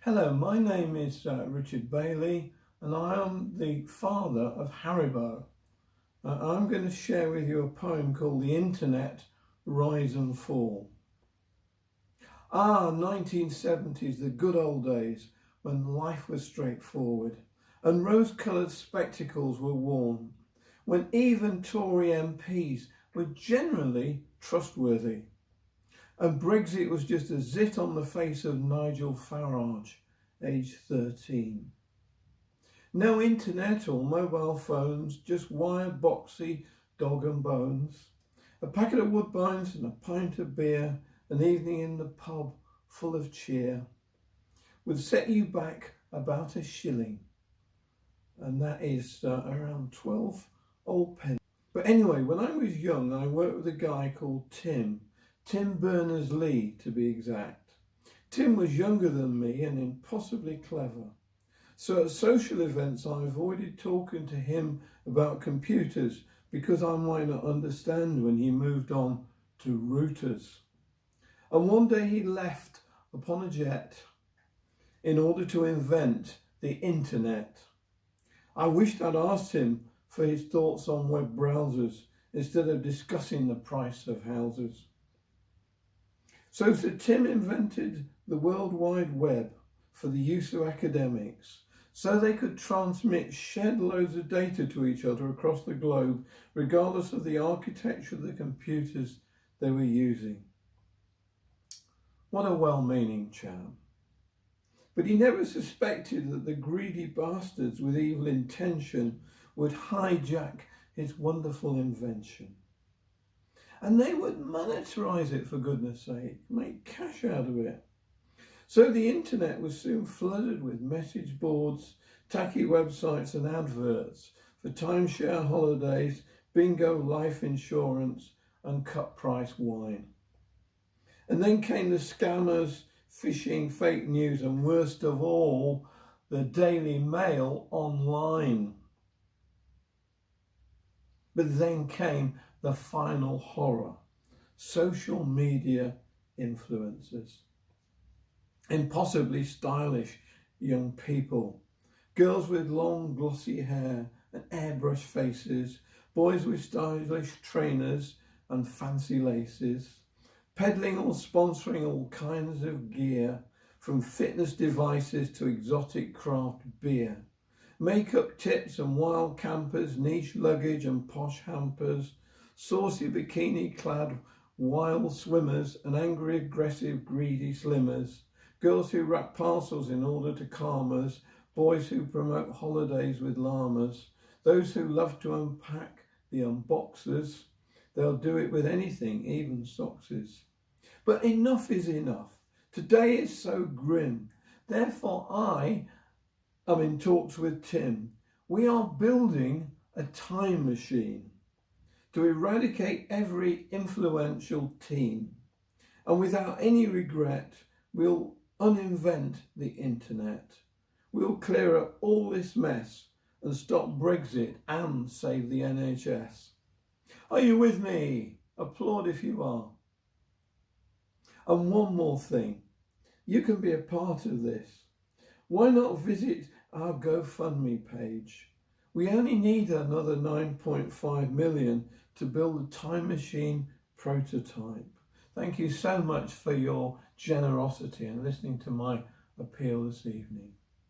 Hello, my name is Richard Bailey and I am the father of Haribo. I'm going to share with you a poem called The Internet, Rise and Fall. 1970s, the good old days when life was straightforward and rose-coloured spectacles were worn, when even Tory MPs were generally trustworthy. And Brexit was just a zit on the face of Nigel Farage, age 13. No internet or mobile phones, just wired boxy dog and bones. A packet of Woodbines and a pint of beer, an evening in the pub full of cheer, would set you back about a shilling. And that is around 12 old pence. But anyway, when I was young, I worked with a guy called Tim Berners-Lee to be exact. Tim was younger than me and impossibly clever. So at social events I avoided talking to him about computers because I might not understand when he moved on to routers. And one day he left upon a jet in order to invent the internet. I wished I'd asked him for his thoughts on web browsers instead of discussing the price of houses. So Tim invented the World Wide Web for the use of academics, so they could transmit shed loads of data to each other across the globe, regardless of the architecture of the computers they were using. What a well-meaning chap. But he never suspected that the greedy bastards with evil intention would hijack his wonderful invention. And they would monetize it, for goodness sake, make cash out of it. So the internet was soon flooded with message boards, tacky websites and adverts for timeshare holidays, bingo life insurance and cut price wine. And then came the scammers, phishing, fake news and worst of all, the Daily Mail online. But then came the final horror, social media influencers. Impossibly stylish young people, girls with long glossy hair and airbrush faces, boys with stylish trainers and fancy laces, peddling or sponsoring all kinds of gear, from fitness devices to exotic craft beer, makeup tips and wild campers, niche luggage and posh hampers, saucy bikini-clad wild swimmers and angry, aggressive, greedy slimmers, girls who wrap parcels in order to calm us, boys who promote holidays with llamas, those who love to unpack the unboxers. They'll do it with anything, even sockses. But enough is enough. Today is so grim. Therefore I am in talks with Tim. We are building a time machine to eradicate every influential teen. And without any regret, we'll uninvent the internet. We'll clear up all this mess and stop Brexit and save the NHS. Are you with me? Applaud if you are. And one more thing. You can be a part of this. Why not visit our GoFundMe page? We only need another 9.5 million to build a time machine prototype. Thank you so much for your generosity and listening to my appeal this evening.